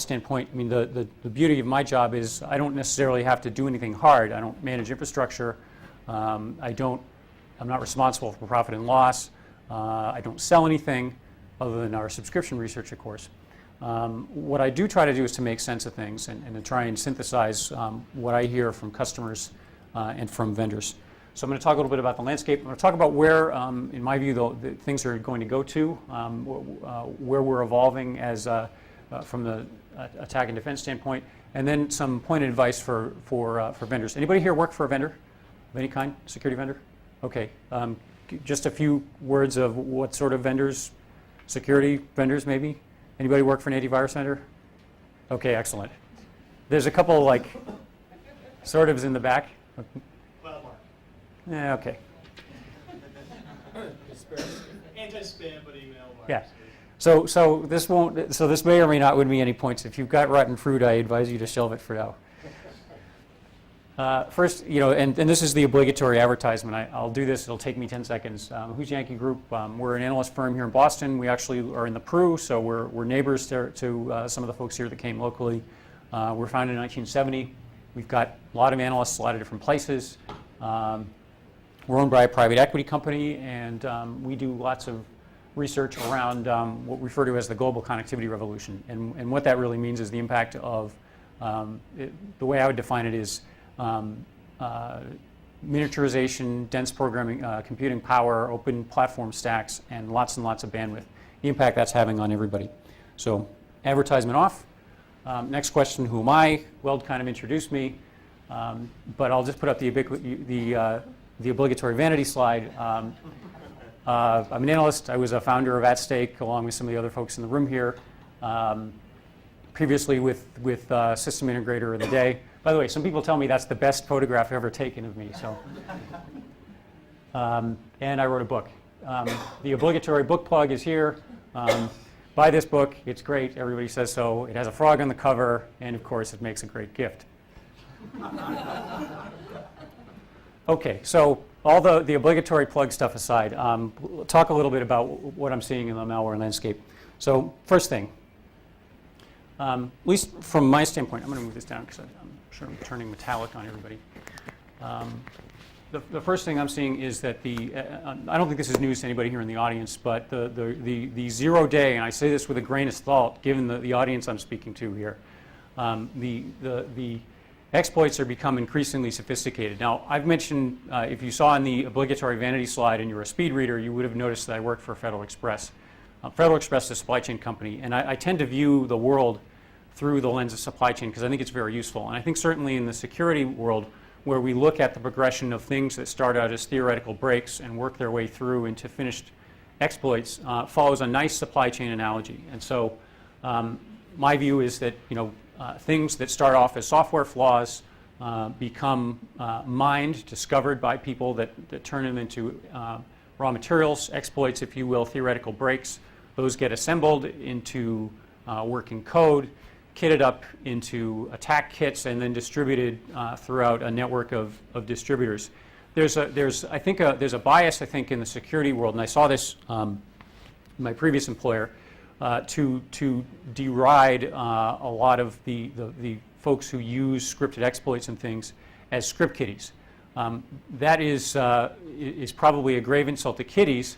standpoint, I mean, the beauty of my job is I don't necessarily have to do anything hard. I don't manage infrastructure. I'm not responsible for profit and loss. I don't sell anything other than our subscription research, of course. What I do try to do is to make sense of things and to try and synthesize what I hear from customers and from vendors. So I'm going to talk a little bit about the landscape. I'm going to talk about where, in my view, the things are going to go to, where we're evolving as from the attack and defense standpoint, and then some pointed advice for vendors. Anybody here work for a vendor of any kind, security vendor? Okay, just a few words of what sort of vendors, security vendors maybe? Anybody work for an antivirus vendor? Okay, excellent. There's a couple like sort ofs in the back. Yeah, okay. Anti-spam, but email virus. Yeah. So this won't. So this may or may not win me any points. If you've got rotten fruit, I advise you to shelve it for now. First, and this is the obligatory advertisement. I'll do this. It'll take me 10 seconds. Who's Yankee Group? We're an analyst firm here in Boston. We actually are in the Peru, so we're neighbors to some of the folks here that came locally. We're founded in 1970. We've got a lot of analysts, a lot of different places. We're owned by a private equity company, and we do lots of research around what we refer to as the global connectivity revolution. And what that really means is the impact of, the way I would define it is miniaturization, dense programming, computing power, open platform stacks, and lots of bandwidth. The impact that's having on everybody. So advertisement off. Next question, who am I? Weld kind of introduced me, but I'll just put up the obligatory vanity slide. I'm an analyst. I was a founder of @Stake along with some of the other folks in the room here. Previously with System Integrator of the Day. By the way, some people tell me that's the best photograph ever taken of me. So, and I wrote a book. The obligatory book plug is here. Buy this book. It's great. Everybody says so. It has a frog on the cover, and of course, it makes a great gift. Okay, so all the obligatory plug stuff aside, talk a little bit about what I'm seeing in the malware landscape. So first thing, at least from my standpoint, I'm going to move this down because I'm sure I'm turning metallic on everybody. The first thing I'm seeing is that I don't think this is news to anybody here in the audience, but the 0 day, and I say this with a grain of salt given the audience I'm speaking to here, the exploits are become increasingly sophisticated. Now, I've mentioned, if you saw in the obligatory vanity slide and you're a speed reader, you would have noticed that I work for Federal Express. Federal Express is a supply chain company, and I tend to view the world through the lens of supply chain because I think it's very useful. And I think certainly in the security world, where we look at the progression of things that start out as theoretical breaks and work their way through into finished exploits, follows a nice supply chain analogy. And so my view is that things that start off as software flaws become mined, discovered by people that turn them into raw materials, exploits, if you will, theoretical breaks. Those get assembled into working code, kitted up into attack kits, and then distributed throughout a network of distributors. There's a bias, I think, in the security world, and I saw this in my previous employer, to deride a lot of the folks who use scripted exploits and things as script kiddies. That is probably a grave insult to kiddies,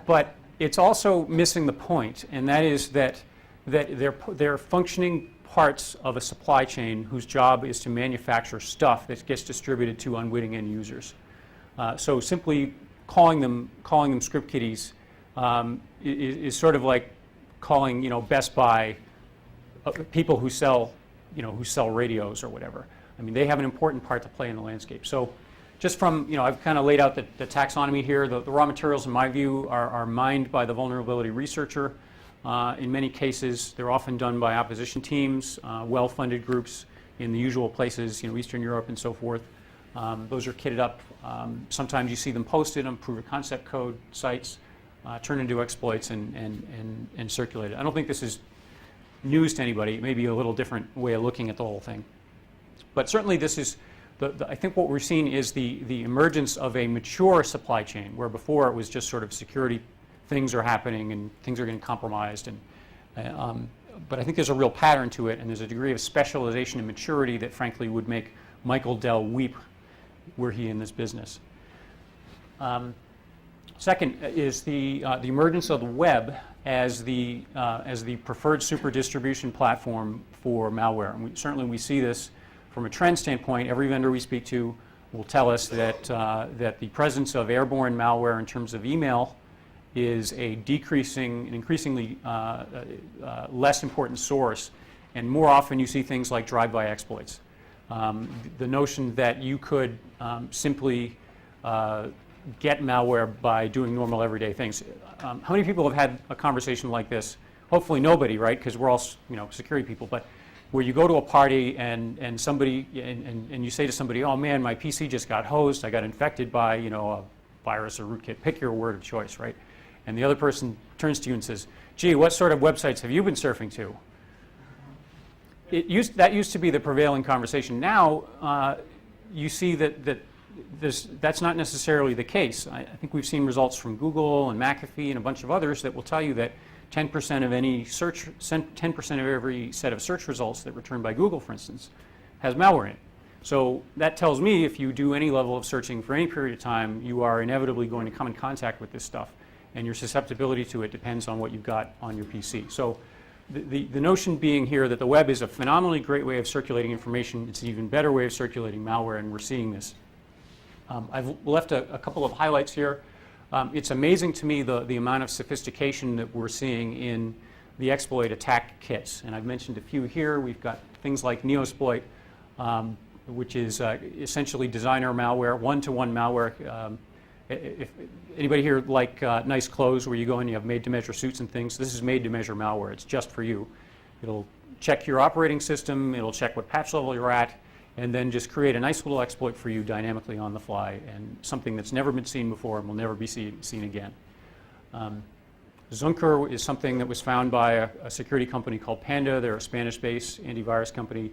but it's also missing the point, and that is that they're functioning parts of a supply chain whose job is to manufacture stuff that gets distributed to unwitting end users. So simply calling them script kiddies is sort of like calling Best Buy people who sell radios or whatever. I mean, they have an important part to play in the landscape. So just from, I've kind of laid out the taxonomy here. The raw materials, in my view, are mined by the vulnerability researcher. In many cases, they're often done by opposition teams, well-funded groups in the usual places, Eastern Europe and so forth. Those are kitted up. Sometimes you see them posted on proof of concept code sites, turned into exploits and circulated. I don't think this is news to anybody. It may be a little different way of looking at the whole thing. But certainly this is, I think what we're seeing is the emergence of a mature supply chain, where before it was just sort of security things are happening and things are getting compromised. but I think there's a real pattern to it, and there's a degree of specialization and maturity that frankly would make Michael Dell weep were he in this business. Second is the emergence of the web as the preferred super distribution platform for malware. And certainly we see this from a trend standpoint. Every vendor we speak to will tell us that the presence of airborne malware in terms of email is a decreasing and increasingly less important source. And more often you see things like drive-by exploits. The notion that you could simply get malware by doing normal everyday things. How many people have had a conversation like this? Hopefully nobody, right? Because we're all security people. But where you go to a party and somebody and you say to somebody, "Oh man, my PC just got hosed. I got infected by a virus or rootkit." Pick your word of choice, right? And the other person turns to you and says, "Gee, what sort of websites have you been surfing to?" That used to be the prevailing conversation. Now you see that's not necessarily the case. I think we've seen results from Google and McAfee and a bunch of others that will tell you that 10% of any search, 10% of every set of search results that returned by Google, for instance, has malware in it. So that tells me if you do any level of searching for any period of time, you are inevitably going to come in contact with this stuff, and your susceptibility to it depends on what you've got on your PC. So the notion being here that the web is a phenomenally great way of circulating information. It's an even better way of circulating malware, and we're seeing this. I've left a couple of highlights here. It's amazing to me the amount of sophistication that we're seeing in the exploit attack kits. And I've mentioned a few here. We've got things like Neosploit, which is essentially designer malware, one-to-one malware. If anybody here like nice clothes where you go and you have made-to-measure suits and things, this is made-to-measure malware. It's just for you. It'll check your operating system. It'll check what patch level you're at, and then just create a nice little exploit for you dynamically on the fly, and something that's never been seen before and will never be seen again. Zunker is something that was found by a security company called Panda. They're a Spanish-based antivirus company.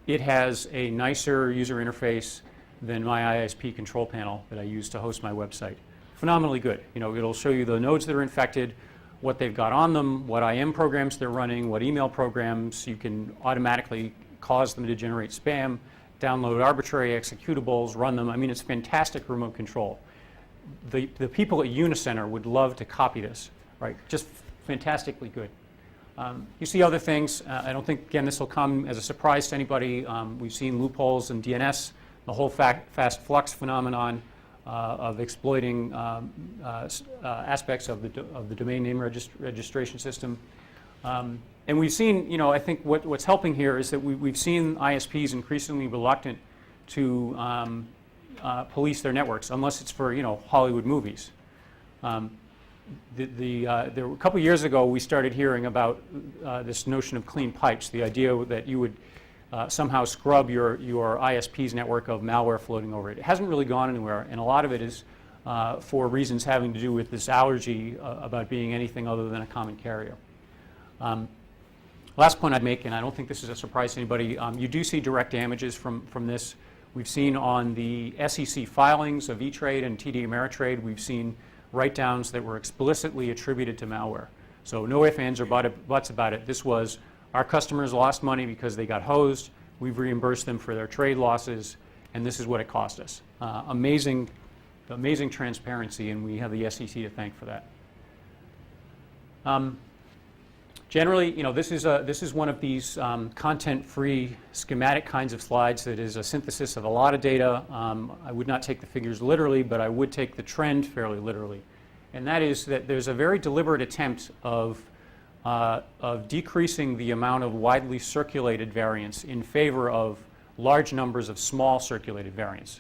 It has a nicer user interface than my ISP control panel that I use to host my website. Phenomenally good. It'll show you the nodes that are infected, what they've got on them, what IM programs they're running, what email programs. You can automatically cause them to generate spam, download arbitrary executables, run them. I mean, it's fantastic remote control. The people at Unicenter would love to copy this, right? Just fantastically good. You see other things. I don't think, again, this will come as a surprise to anybody. We've seen loopholes in DNS, the whole fast flux phenomenon of exploiting aspects of the domain name registration system. And we've seen, I think what's helping here is that we've seen ISPs increasingly reluctant to police their networks, unless it's for, Hollywood movies. There were a couple years ago, we started hearing about this notion of clean pipes, the idea that you would somehow scrub your ISP's network of malware floating over it. It hasn't really gone anywhere, and a lot of it is for reasons having to do with this allergy about being anything other than a common carrier. Last point I'd make, and I don't think this is a surprise to anybody, you do see direct damages from this. We've seen on the SEC filings of E-Trade and TD Ameritrade, we've seen write-downs that were explicitly attributed to malware. So no ifs, ands, or buts about it. This was our customers lost money because they got hosed. We've reimbursed them for their trade losses, and this is what it cost us. Amazing transparency, and we have the SEC to thank for that. Generally, this is one of these content-free schematic kinds of slides that is a synthesis of a lot of data. I would not take the figures literally, but I would take the trend fairly literally. And that is that there's a very deliberate attempt of decreasing the amount of widely circulated variants in favor of large numbers of small circulated variants.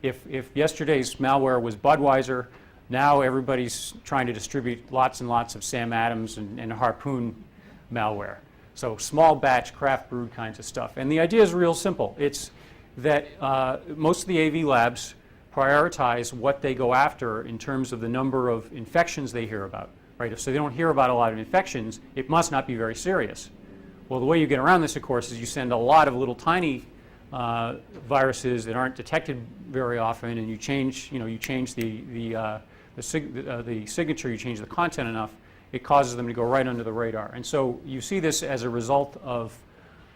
If yesterday's malware was Budweiser, now everybody's trying to distribute lots and lots of Sam Adams and Harpoon malware. So small batch, craft brewed kinds of stuff. And the idea is real simple. It's that most of the AV labs prioritize what they go after in terms of the number of infections they hear about. Right? If so they don't hear about a lot of infections, it must not be very serious. Well, the way you get around this, of course, is you send a lot of little tiny viruses that aren't detected very often, and you change the signature, you change the content enough, it causes them to go right under the radar. And so you see this as a result of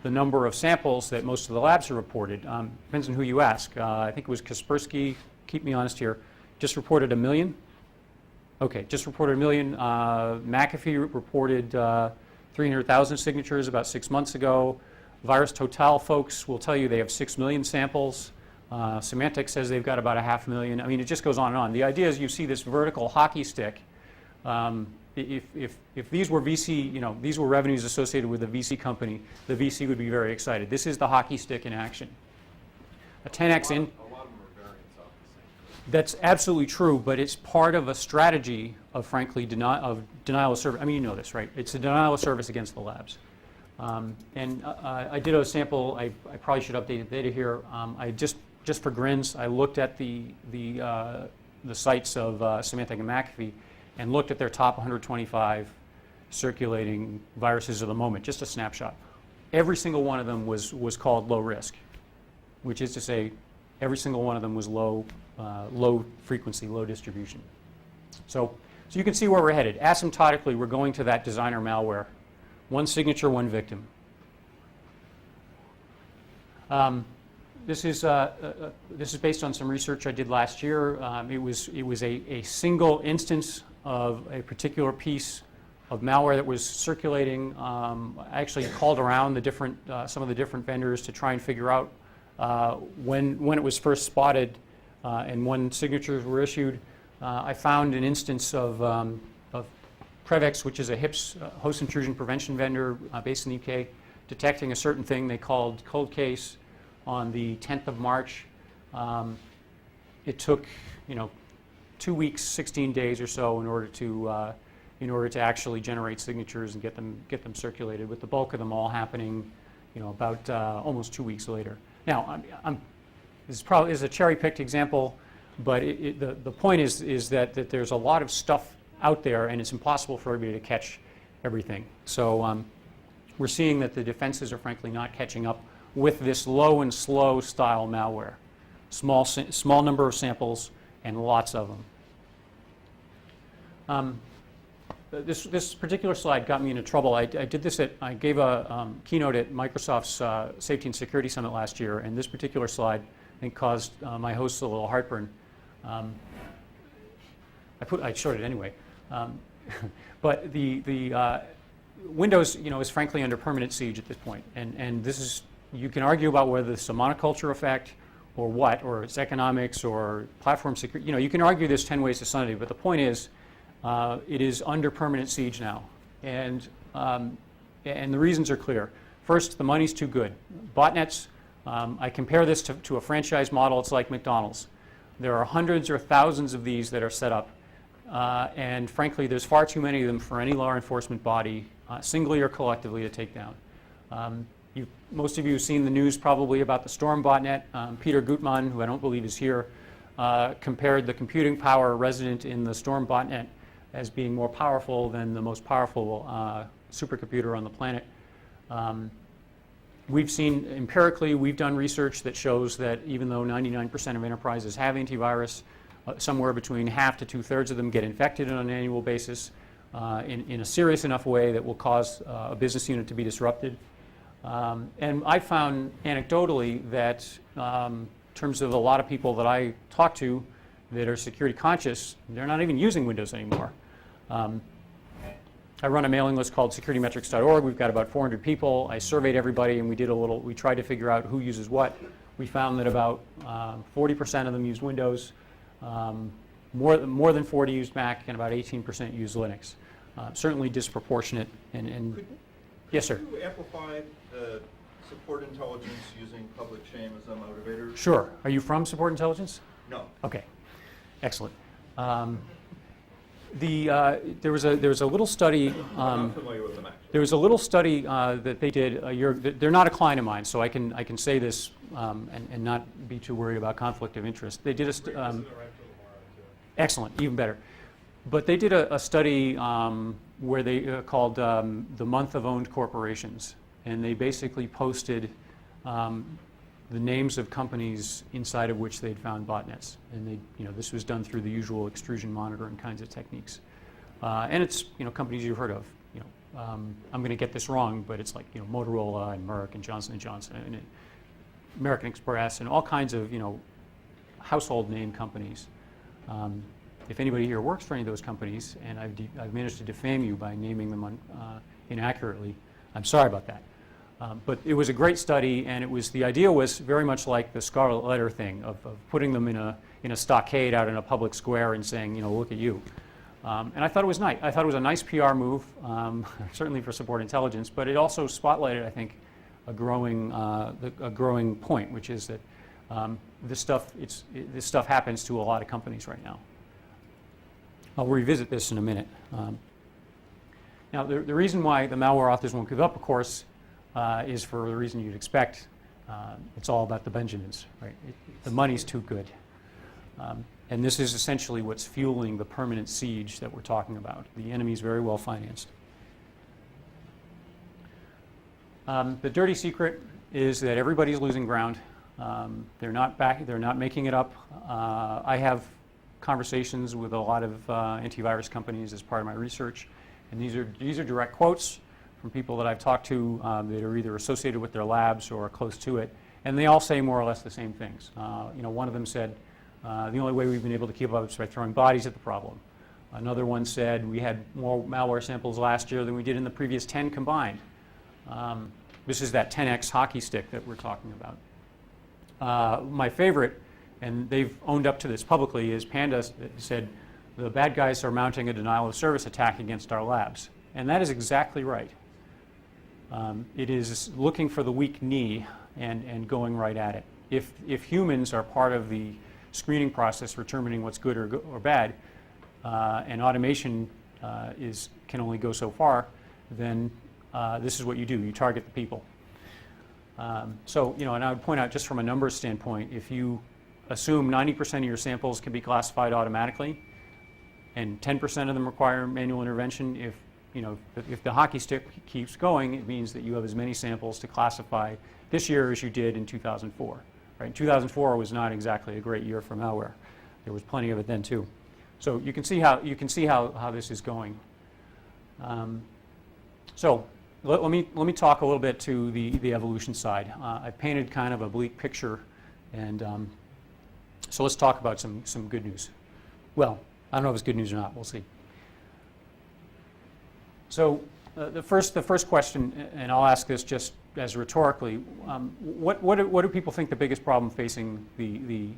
the number of samples that most of the labs have reported. Depends on who you ask. I think it was Kaspersky, keep me honest here, just reported 1 million. Okay, just reported 1 million. McAfee reported 300,000 signatures about 6 months ago. Virus Total folks will tell you they have 6 million samples. Symantec says they've got about 500,000. I mean, it just goes on and on. The idea is you see this vertical hockey stick. If these were VC, these were revenues associated with a VC company, the VC would be very excited. This is the hockey stick in action. A 10x in. A lot of them are variants off the same. That's absolutely true, but it's part of a strategy of, frankly, denial of service. I mean, you know this, right? It's a denial of service against the labs. I did a sample. I probably should update the data here. I just for grins, I looked at the sites of Symantec and McAfee and looked at their top 125 circulating viruses of the moment, just a snapshot. Every single one of them was called low risk, which is to say every single one of them was low frequency, low distribution. So you can see where we're headed. Asymptotically, we're going to that designer malware. One signature, one victim. This is based on some research I did last year. It was a single instance of a particular piece of malware that was circulating. I actually called around some of the different vendors to try and figure out when it was first spotted and when signatures were issued. I found an instance of Prevex, which is a HIPS host intrusion prevention vendor based in the UK, detecting a certain thing they called cold case on the 10th of March. It took 2 weeks, 16 days or so in order to actually generate signatures and get them circulated, with the bulk of them all happening about almost 2 weeks later. Now, this probably is a cherry-picked example, but the point is that there's a lot of stuff out there, and it's impossible for everybody to catch everything. So we're seeing that the defenses are frankly not catching up with this low and slow style malware. Small number of samples and lots of them. This particular slide got me into trouble. I gave a keynote at Microsoft's Safety and Security Summit last year, and this particular slide I think caused my hosts a little heartburn. I showed it anyway. But the Windows, is frankly under permanent siege at this point, and this is, you can argue about whether it's a monoculture effect or what, or it's economics or platform security. You can argue this 10 ways to Sunday, but the point is, it is under permanent siege now, and the reasons are clear. First, the money's too good. Botnets. I compare this to a franchise model. It's like McDonald's. There are hundreds or thousands of these that are set up. And frankly, there's far too many of them for any law enforcement body, singly or collectively, to take down. Most of you have seen the news probably about the Storm botnet. Peter Gutmann, who I don't believe is here, compared the computing power resident in the Storm botnet as being more powerful than the most powerful supercomputer on the planet. We've seen empirically, we've done research that shows that even though 99% of enterprises have antivirus, somewhere between half to 2/3 of them get infected on an annual basis in a serious enough way that will cause a business unit to be disrupted. And I found anecdotally that in terms of a lot of people that I talk to that are security conscious, they're not even using Windows anymore. I run a mailing list called securitymetrics.org. We've got about 400 people. I surveyed everybody, and we tried to figure out who uses what. We found that about 40% of them use Windows. More than 40 used Mac, and about 18% use Linux. Certainly disproportionate. Yes, sir. Could you amplify the support intelligence using public shame as a motivator? Sure. Are you from support intelligence? No. Okay. Excellent. There was a little study. I'm not familiar with them actually. There was a little study that they did a year. They're not a client of mine, so I can say this and not be too worried about conflict of interest. They did excellent, even better. But they did a study where they called the Month of Owned Corporations, and they basically posted the names of companies inside of which they'd found botnets, and this was done through the usual extrusion monitoring kinds of techniques. And it's, companies you've heard of. I'm going to get this wrong, but it's like, Motorola and Merck and Johnson & Johnson and American Express and all kinds of, household name companies. If anybody here works for any of those companies and I've managed to defame you by naming them inaccurately, I'm sorry about that. But it was a great study, and the idea was very much like the Scarlet Letter thing of putting them in a stockade out in a public square and saying, look at you. And I thought it was nice. I thought it was a nice PR move, certainly for support intelligence, but it also spotlighted, I think, a growing point, which is that this stuff happens to a lot of companies right now. I'll revisit this in a minute. Now, the reason why the malware authors won't give up, of course, is for the reason you'd expect. It's all about the Benjamins, right? The money's too good. And this is essentially what's fueling the permanent siege that we're talking about. The enemy's very well financed. The dirty secret is that everybody's losing ground. They're not making it up. I have conversations with a lot of antivirus companies as part of my research, and these are direct quotes from people that I've talked to that are either associated with their labs or close to it, and they all say more or less the same things. One of them said, the only way we've been able to keep up is by throwing bodies at the problem. Another one said, we had more malware samples last year than we did in the previous 10 combined. This is that 10x hockey stick that we're talking about. My favorite, and they've owned up to this publicly, is Panda said, the bad guys are mounting a denial of service attack against our labs. And that is exactly right. It is looking for the weak knee and going right at it. If humans are part of the screening process for determining what's good or bad, and automation can only go so far, then this is what you do. You target the people. And I would point out, just from a numbers standpoint, if you assume 90% of your samples can be classified automatically, and 10% of them require manual intervention, if the hockey stick keeps going, it means that you have as many samples to classify this year as you did in 2004. Right? 2004 was not exactly a great year for malware. There was plenty of it then too. So you can see how this is going. So let me talk a little bit to the evolution side. I painted kind of a bleak picture, and so let's talk about some good news. Well, I don't know if it's good news or not. We'll see. So the first question, and I'll ask this just as rhetorically, what do people think the biggest problem facing the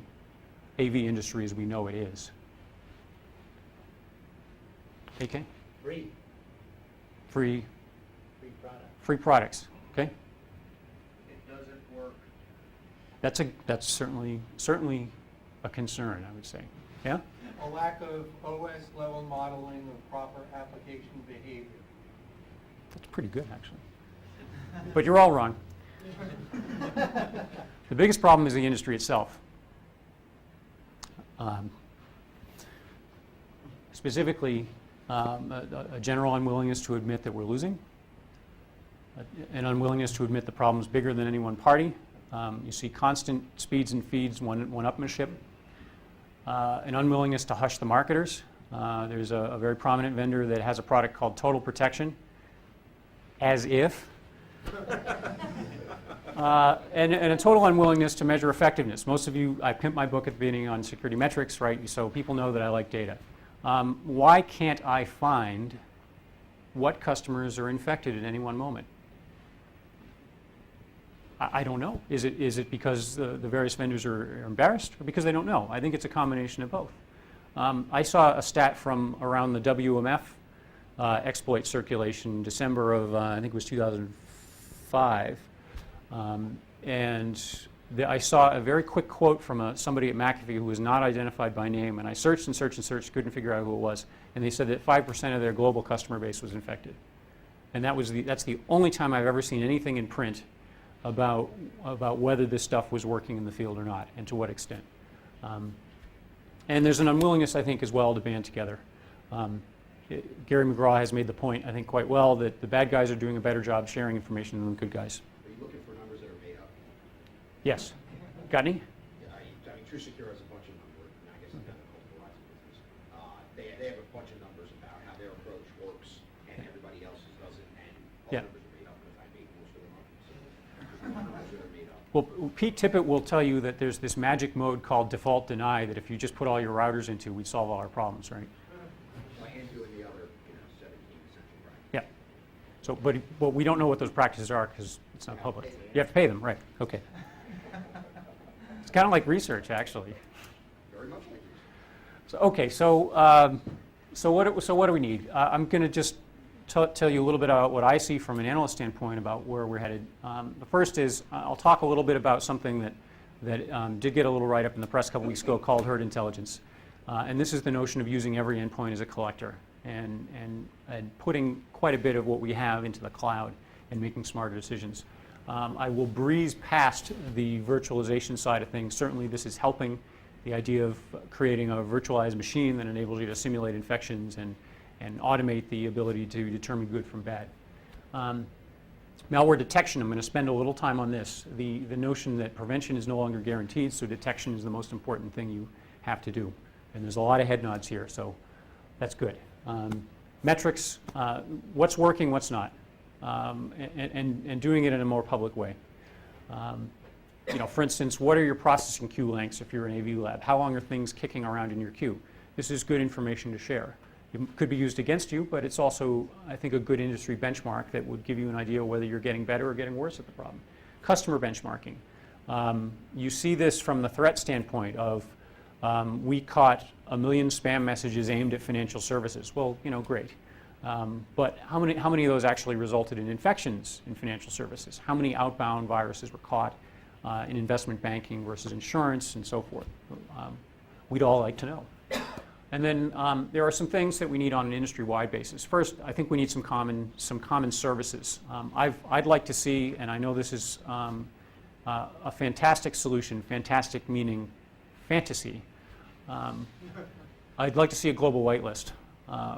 AV industry as we know it is? AK? Free products. Okay. It doesn't work. That's certainly a concern, I would say. Yeah. A lack of OS level modeling of proper application behavior. That's pretty good, actually. But you're all wrong. The biggest problem is the industry itself. Specifically, a general unwillingness to admit that we're losing, an unwillingness to admit the problem's bigger than any one party. You see constant speeds and feeds, one-upmanship, an unwillingness to hush the marketers. There's a very prominent vendor that has a product called Total Protection, as if. And a total unwillingness to measure effectiveness. Most of you, I pimped my book at the beginning on security metrics, right? So people know that I like data. Why can't I find what customers are infected at any one moment? I don't know. Is it because the various vendors are embarrassed, or because they don't know? I think it's a combination of both. I saw a stat from around the WMF exploit circulation in December of, I think it was 2005. I saw a very quick quote from somebody at McAfee who was not identified by name, and I searched and searched and searched, couldn't figure out who it was, and they said that 5% of their global customer base was infected. And that's the only time I've ever seen anything in print about whether this stuff was working in the field or not, and to what extent. And there's an unwillingness, I think, as well to band together. Gary McGraw has made the point, I think, quite well, that the bad guys are doing a better job sharing information than the good guys. Are you looking for numbers that are made up? Yes. Got any? Yeah, I mean, TrueSecure has a bunch of numbers, and I guess it's kind of a business. They have a bunch of numbers about how their Well, Pete Tippett will tell you that there's this magic mode called default deny that if you just put all your routers into, we solve all our problems, right? My hand doing the other, 17 essential practice. Yeah. So, but we don't know what those practices are because it's not public. You have to pay them, right? Okay. It's kind of like research, actually. Very much like this. So, okay, so what do we need? I'm going to just tell you a little bit about what I see from an analyst standpoint about where we're headed. The first is I'll talk a little bit about something that did get a little write-up in the press a couple weeks ago called herd intelligence. And this is the notion of using every endpoint as a collector and putting quite a bit of what we have into the cloud and making smarter decisions. I will breeze past the virtualization side of things. Certainly this is helping the idea of creating a virtualized machine that enables you to simulate infections and automate the ability to determine good from bad. Malware detection, I'm going to spend a little time on this. The notion that prevention is no longer guaranteed, so detection is the most important thing you have to do. And there's a lot of head nods here, so that's good. Metrics, what's working, what's not, and doing it in a more public way. For instance, what are your processing queue lengths if you're an AV lab? How long are things kicking around in your queue? This is good information to share. It could be used against you, but it's also, I think, a good industry benchmark that would give you an idea whether you're getting better or getting worse at the problem. Customer benchmarking. You see this from the threat standpoint of we caught 1 million spam messages aimed at financial services. Well, great. But how many of those actually resulted in infections in financial services? How many outbound viruses were caught in investment banking versus insurance and so forth? We'd all like to know. And then there are some things that we need on an industry-wide basis. First, I think we need some common services. I'd like to see, and I know this is a fantastic solution, fantastic meaning fantasy. I'd like to see a global whitelist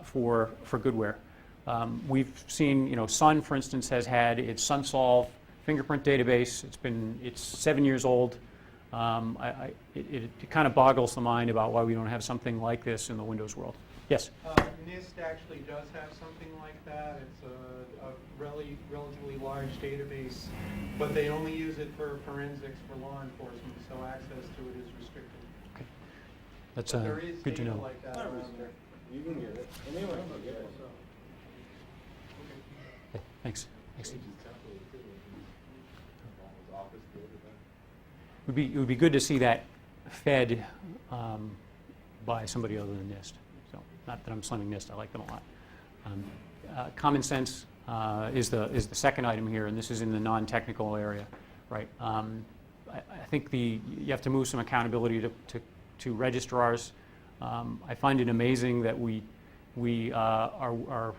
for goodware. We've seen, Sun, for instance, has had its SunSolve fingerprint database. It's 7 years old. It kind of boggles the mind about why we don't have something like this in the Windows world. Yes? NIST actually does have something like that. It's a relatively large database, but they only use it for forensics for law enforcement, so access to it is restricted. Okay. That's But there is good to data know. like that around there. You can get it. Anyone can get it. Okay, thanks. Thanks. It would be good to see that fed by somebody other than NIST. So, not that I'm slamming NIST, I like them a lot. Common sense is the second item here, and this is in the non-technical area, right? I think you have to move some accountability to registrars. I find it amazing that we are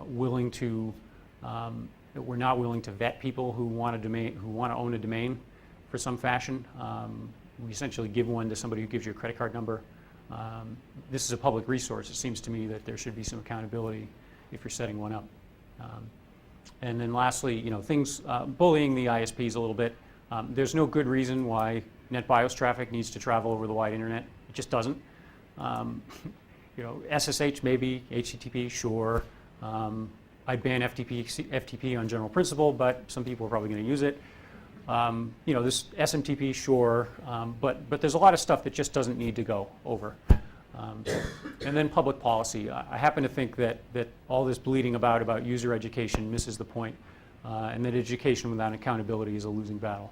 willing to that we're not willing to vet people who want to own a domain for some fashion. We essentially give one to somebody who gives you a credit card number. This is a public resource. It seems to me that there should be some accountability if you're setting one up. And then lastly, things bullying the ISPs a little bit. There's no good reason why NetBIOS traffic needs to travel over the wide internet. It just doesn't. SSH maybe, HTTP sure. I'd ban FTP on general principle, but some people are probably going to use it. This SMTP, sure, but there's a lot of stuff that just doesn't need to go over. And then public policy. I happen to think that all this bleating about user education misses the point, and that education without accountability is a losing battle.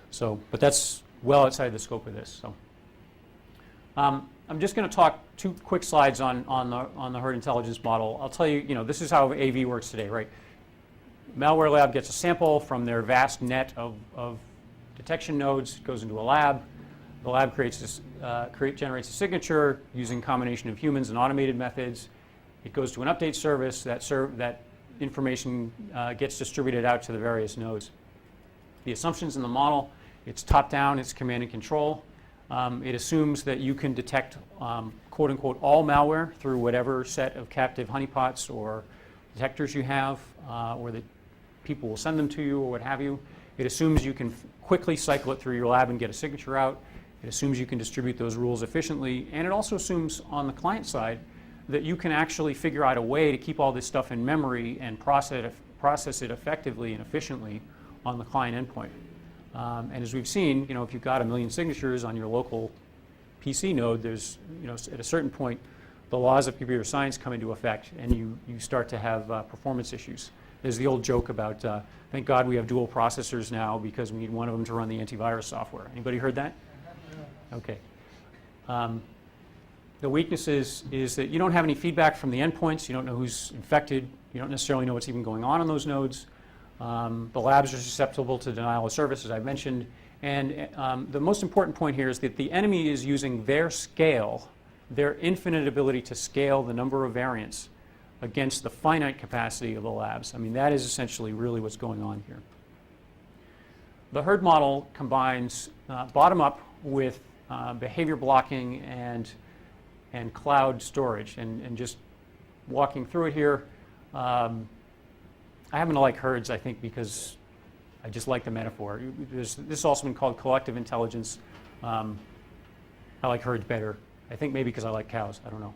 So, but that's well outside the scope of this. So, I'm just going to talk 2 quick slides on the herd intelligence model. I'll tell you, this is how AV works today, right? Malware lab gets a sample from their vast net of detection nodes, goes into a lab. The lab generates a signature using a combination of humans and automated methods. It goes to an update service. That information gets distributed out to the various nodes. The assumptions in the model, it's top-down, it's command and control. It assumes that you can detect quote-unquote all malware through whatever set of captive honeypots or detectors you have, or that people will send them to you or what have you. It assumes you can quickly cycle it through your lab and get a signature out. It assumes you can distribute those rules efficiently. And it also assumes on the client side that you can actually figure out a way to keep all this stuff in memory and process it effectively and efficiently on the client endpoint. And as we've seen, if you've got 1 million signatures on your local PC node, there's, at a certain point, the laws of computer science come into effect, and you start to have performance issues. There's the old joke about, thank God we have dual processors now because we need one of them to run the antivirus software. Anybody heard that? Okay. The weakness is that you don't have any feedback from the endpoints. You don't know who's infected. You don't necessarily know what's even going on those nodes. The labs are susceptible to denial of service, as I mentioned. And the most important point here is that the enemy is using their scale, their infinite ability to scale the number of variants against the finite capacity of the labs. I mean, that is essentially really what's going on here. The herd model combines bottom-up with behavior blocking and cloud storage. And just walking through it here, I happen to like herds, I think, because I just like the metaphor. This has also been called collective intelligence. I like herds better. I think maybe because I like cows. I don't know.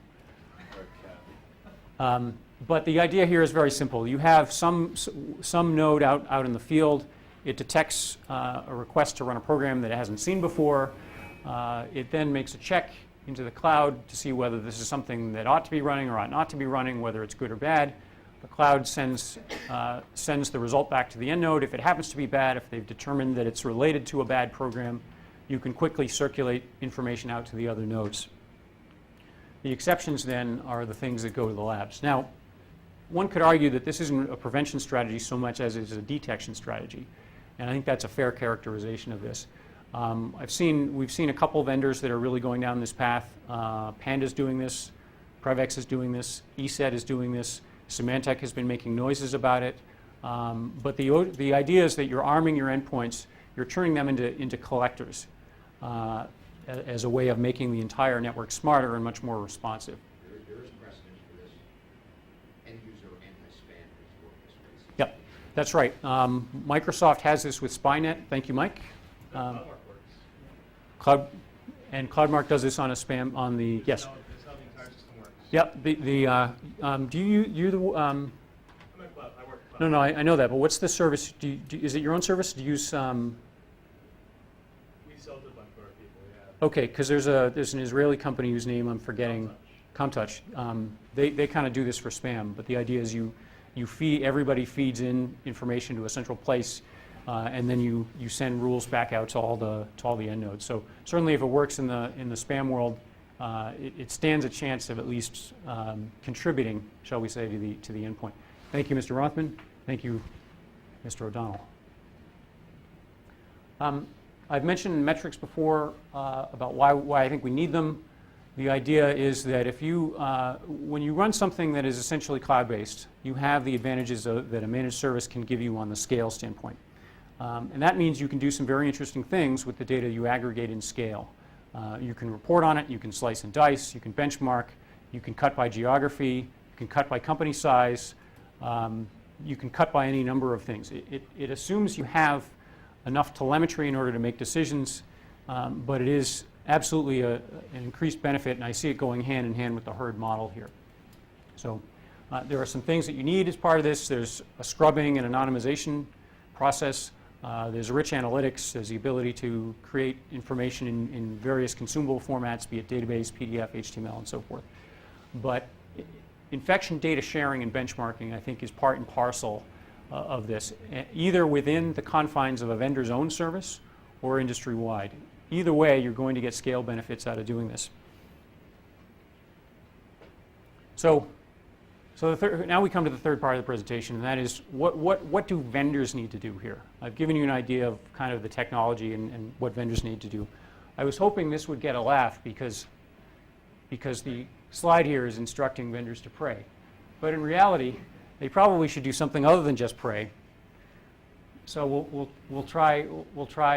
But the idea here is very simple. You have some node out in the field. It detects a request to run a program that it hasn't seen before. It then makes a check into the cloud to see whether this is something that ought to be running or ought not to be running, whether it's good or bad. The cloud sends the result back to the end node. If it happens to be bad, if they've determined that it's related to a bad program, you can quickly circulate information out to the other nodes. The exceptions then are the things that go to the labs. Now, one could argue that this isn't a prevention strategy so much as it is a detection strategy. And I think that's a fair characterization of this. We've seen a couple of vendors that are really going down this path. Panda's doing this, Prevex is doing this, ESET is doing this, Symantec has been making noises about it. But the idea is that you're arming your endpoints, you're turning them into collectors as a way of making the entire network smarter and much more responsive. There is precedent for this end-user anti-spam that's worked this way. Yep, that's right. Microsoft has this with Spynet. Thank you, Mike. Cloudmark does this on a spam on the yes. That's how the entire system works. Yep. Do you the I'm at Cloud. I work at Cloud. no I know that, but what's the service? Is it your own service? Do you use We sell to a bunch of other people, yeah. Okay, because there's an Israeli company whose name I'm forgetting. Comtouch. They kind of do this for spam, but the idea is everybody feeds in information to a central place, and then you send rules back out to all the end nodes. So certainly, if it works in the spam world, it stands a chance of at least contributing, shall we say, to the endpoint. Thank you, Mr. Rothman. Thank you, Mr. O'Donnell. I've mentioned metrics before about why I think we need them. The idea is that when you run something that is essentially cloud-based, you have the advantages that a managed service can give you on the scale standpoint. And that means you can do some very interesting things with the data you aggregate in scale. You can report on it, you can slice and dice, you can benchmark, you can cut by geography, you can cut by company size, you can cut by any number of things. It assumes you have enough telemetry in order to make decisions, but it is absolutely an increased benefit, and I see it going hand in hand with the herd model here. So there are some things that you need as part of this. There's a scrubbing and anonymization process. There's rich analytics. There's the ability to create information in various consumable formats, be it database, PDF, HTML, and so forth. But infection data sharing and benchmarking, I think, is part and parcel of this, either within the confines of a vendor's own service or industry-wide. Either way, you're going to get scale benefits out of doing this. So now we come to the third part of the presentation, and that is what do vendors need to do here? I've given you an idea of kind of the technology and what vendors need to do. I was hoping this would get a laugh because the slide here is instructing vendors to pray. But in reality, they probably should do something other than just pray. So we'll try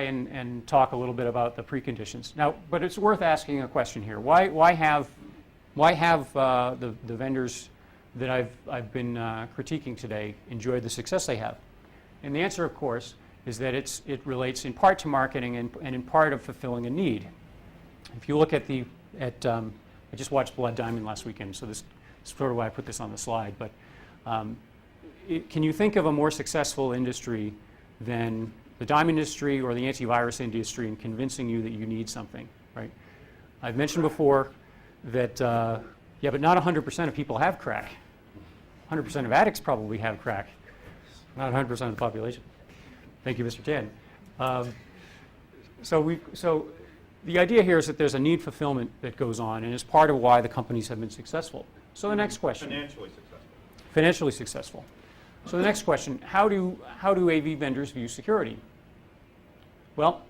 and talk a little bit about the preconditions. Now, but it's worth asking a question here. Why have the vendors that I've been critiquing today enjoyed the success they have? And the answer, of course, is that it relates in part to marketing and in part of fulfilling a need. If you look at I just watched Blood Diamond last weekend, so this is sort of why I put this on the slide. But can you think of a more successful industry than the diamond industry or the antivirus industry in convincing you that you need something, right? I've mentioned before that, yeah, but not 100% of people have crack. 100% of addicts probably have crack, not 100% of the population. Thank you, Mr. Tan. So the idea here is that there's a need fulfillment that goes on, and is part of why the companies have been successful. So the next question. Financially successful. Financially successful. So the next question, how do AV vendors view security? Well,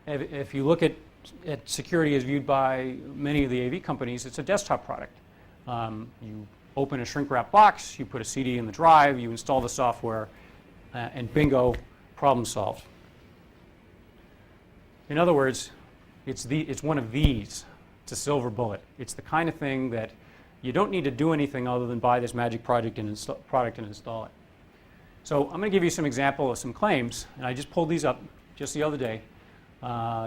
if you look at security as viewed by many of the AV companies, it's a desktop product. You open a shrink-wrap box, you put a CD in the drive, you install the software, and bingo, problem solved. In other words, it's one of these. It's a silver bullet. It's the kind of thing that you don't need to do anything other than buy this magic product and install it. So I'm going to give you some example of some claims, and I just pulled these up just the other day.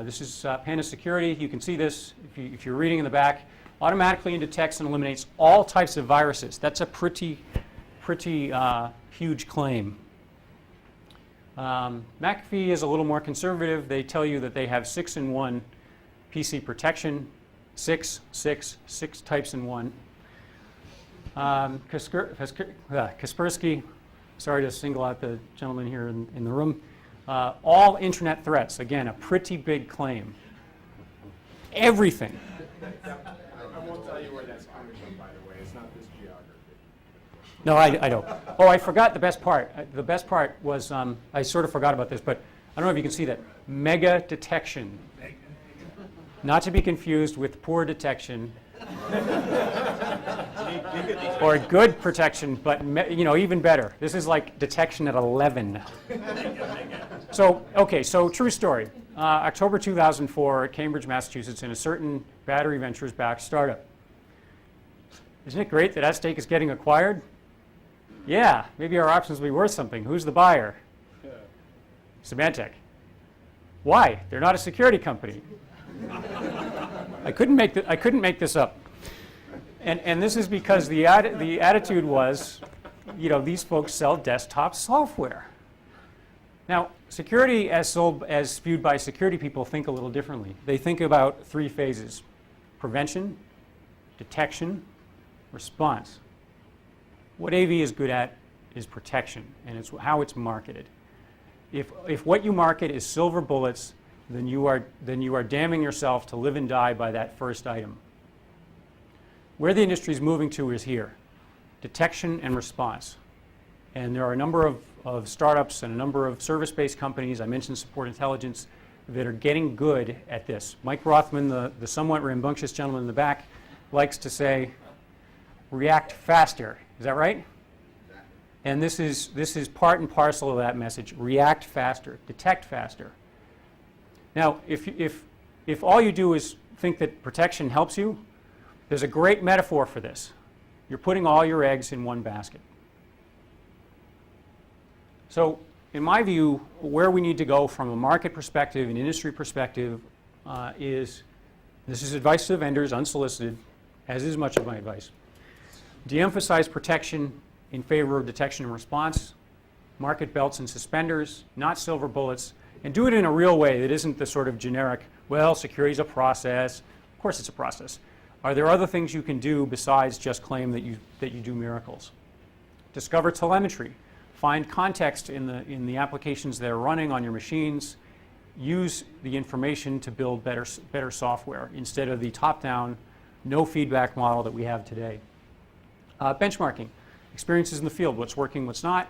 This is Panda Security. You can see this if you're reading in the back. Automatically detects and eliminates all types of viruses. That's a pretty huge claim. McAfee is a little more conservative. They tell you that they have 6-in-1 PC protection, six types in one. Kaspersky, sorry to single out the gentleman here in the room. All internet threats, again, a pretty big claim. Everything. I won't tell you where that's coming from, by the way. It's not this geography. No, I don't. Oh, I forgot the best part. The best part was, I sort of forgot about this, but I don't know if you can see that. Mega detection. Not to be confused with poor detection. Or good protection, but even better. This is like detection at 11. So, okay, so true story. October 2004 at Cambridge, Massachusetts, in a certain Battery Ventures-backed startup. Isn't it great that at stake is getting acquired? Yeah, maybe our options will be worth something. Who's the buyer? Symantec. Why? They're not a security company. I couldn't make this up. And this is because the attitude was, these folks sell desktop software. Now, security as viewed by security people think a little differently. They think about 3 phases: prevention, detection, response. What AV is good at is protection, and it's how it's marketed. If what you market is silver bullets, then you are damning yourself to live and die by that first item. Where the industry is moving to is here: detection and response. And there are a number of startups and a number of service-based companies, I mentioned Support Intelligence, that are getting good at this. Mike Rothman, the somewhat rambunctious gentleman in the back, likes to say, react faster. Is that right? And this is part and parcel of that message: react faster, detect faster. Now, if all you do is think that protection helps you, there's a great metaphor for this. You're putting all your eggs in one basket. So, in my view, where we need to go from a market perspective, an industry perspective, this is advice to the vendors, unsolicited, as is much of my advice. De-emphasize protection in favor of detection and response, market belts and suspenders, not silver bullets, and do it in a real way that isn't the sort of generic, well, security is a process. Of course it's a process. Are there other things you can do besides just claim that you do miracles? Discover telemetry. Find context in the applications that are running on your machines. Use the information to build better software instead of the top-down, no feedback model that we have today. Benchmarking. Experiences in the field, what's working, what's not,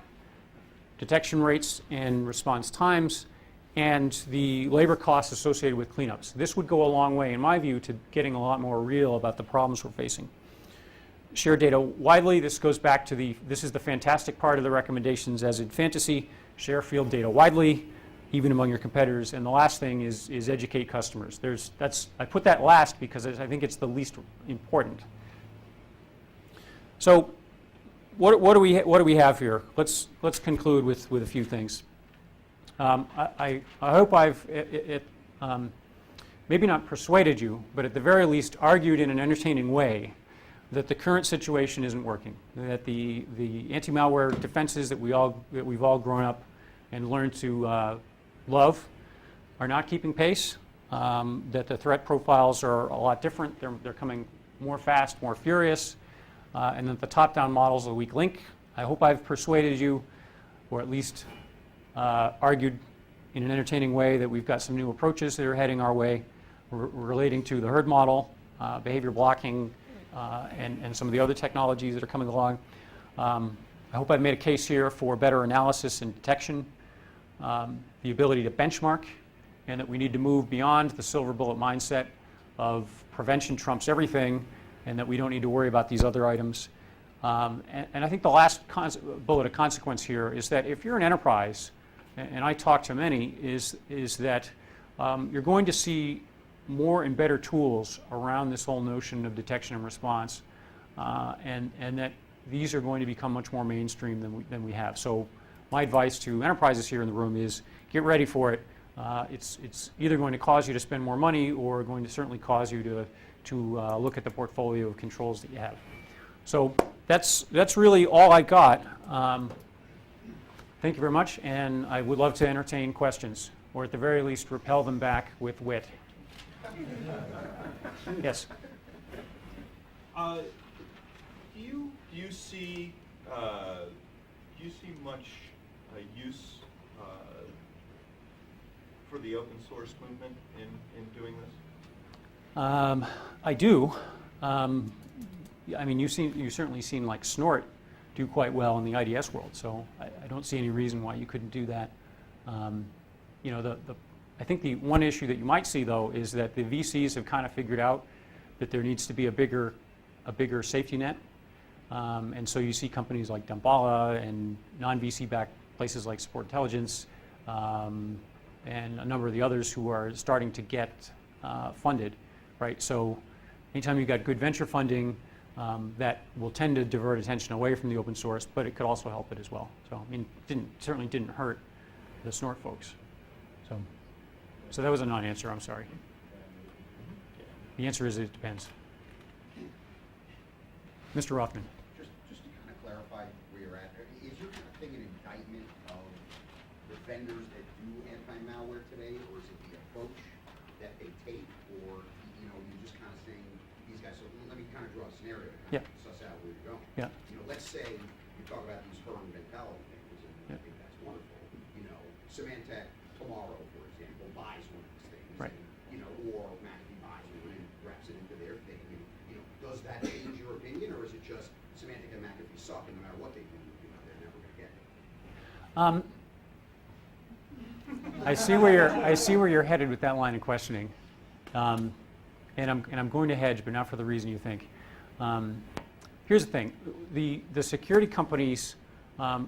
detection rates and response times, and the labor costs associated with cleanups. This would go a long way, in my view, to getting a lot more real about the problems we're facing. Share data widely. This goes back to this is the fantastic part of the recommendations as in fantasy. Share field data widely, even among your competitors. And the last thing is educate customers. I put that last because I think it's the least important. So what do we have here? Let's conclude with a few things. I hope I've maybe not persuaded you, but at the very least argued in an entertaining way that the current situation isn't working. That the anti-malware defenses that we've all grown up and learned to love are not keeping pace, that the threat profiles are a lot different. They're coming more fast, more furious, and that the top-down models are the weak link. I hope I've persuaded you, or at least argued in an entertaining way, that we've got some new approaches that are heading our way relating to the herd model, behavior blocking, and some of the other technologies that are coming along. I hope I've made a case here for better analysis and detection, the ability to benchmark, and that we need to move beyond the silver bullet mindset of prevention trumps everything, and that we don't need to worry about these other items. And I think the last bullet of consequence here is that if you're an enterprise, and I talk to many, is that you're going to see more and better tools around this whole notion of detection and response, and that these are going to become much more mainstream than we have. So my advice to enterprises here in the room is get ready for it. It's either going to cause you to spend more money or going to certainly cause you to look at the portfolio of controls that you have. So that's really all I got. Thank you very much, and I would love to entertain questions, or at the very least repel them back with wit. Yes. Do you see much use for the open source movement in doing this? I do. I mean, you've certainly seen like Snort do quite well in the IDS world, so I don't see any reason why you couldn't do that. You know, I think the one issue that you might see, though, is that the VCs have kind of figured out that there needs to be a bigger safety net. And so you see companies like Damballa and non-VC backed places like Support Intelligence and a number of the others who are starting to get funded, right? So anytime you've got good venture funding, that will tend to divert attention away from the open source, but it could also help it as well. So I mean, certainly didn't hurt the Snort folks. So that was a non-answer, I'm sorry. The answer is it depends. Mr. Rothman. Just to kind of clarify where you're at, is your kind of thing an indictment of the vendors that do anti-malware today, or is it the approach that they take, or you're just kind of saying these guys? So let me kind of draw a scenario to kind of suss out where you're going. Yeah. Let's say you talk about these firm mentality things, and I think that's wonderful. Symantec tomorrow, for example, buys one of these things, right? And, or McAfee buys one and wraps it into their thing. And, does that change your opinion, or is it just Symantec and McAfee suck, and no matter what they do, they're never going to get it? I see where you're headed with that line of questioning, and I'm going to hedge, but not for the reason you think. Here's the thing: the security companies,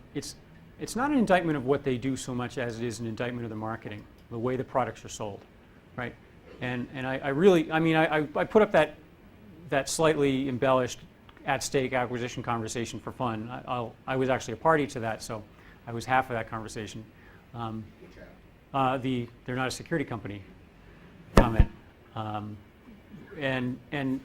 it's not an indictment of what they do so much as it is an indictment of the marketing, the way the products are sold, right? And I put up that slightly embellished at-stake acquisition conversation for fun. I was actually a party to that, so I was half of that conversation. They're not a security company comment. And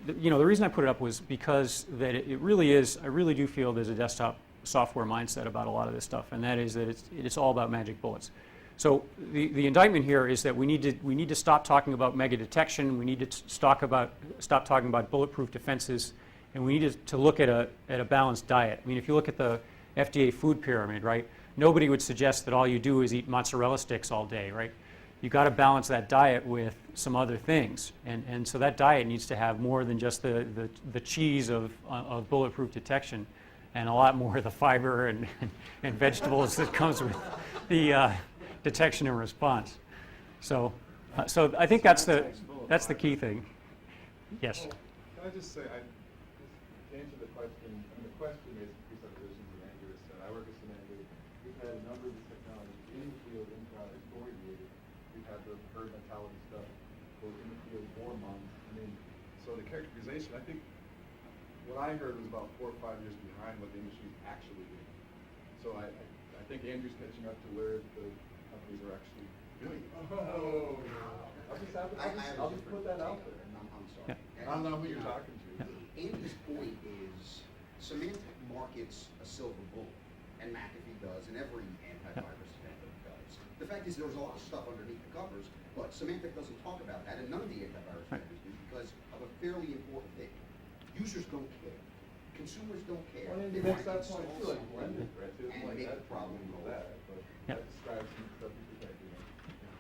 the reason I put it up was because that it really is, I really do feel there's a desktop software mindset about a lot of this stuff, and that is that it's all about magic bullets. So the indictment here is that we need to stop talking about mega detection. We need to stop talking about bulletproof defenses, and we need to look at a balanced diet. I mean, if you look at the FDA food pyramid, right? Nobody would suggest that all you do is eat mozzarella sticks all day, right? You got to balance that diet with some other things, and so that diet needs to have more than just the cheese of bulletproof detection, and a lot more of the fiber and vegetables that comes with the detection and response. So I think that's the key thing. Yes. Can I just say, to answer the question, the question is presuppositions and Andrew said. I work at Symantec. We've had a number of these technologies in the field in product for years. We've had the herd mentality stuff both in the field for months. So the characterization, I think, what I heard was about 4 or 5 years behind what the industry is actually doing. So I think Andrew's catching up to where the companies are actually doing it. Oh, I'll just put that out there. I'm sorry. Yeah. I don't know who you're talking to. Yeah. Andy's point is Symantec markets a silver bullet, and McAfee does, and every antivirus vendor does. The fact is, there was a lot of stuff underneath the covers, but Symantec doesn't talk about that, and none of the antivirus Right. vendors do, because of a fairly important thing. Users don't care. Consumers don't care. Well, and They it makes wanna that point install too, like something blended, right? So it's and like make that the problem and go that, away. but Yeah. that describes some stuff you could make, you know.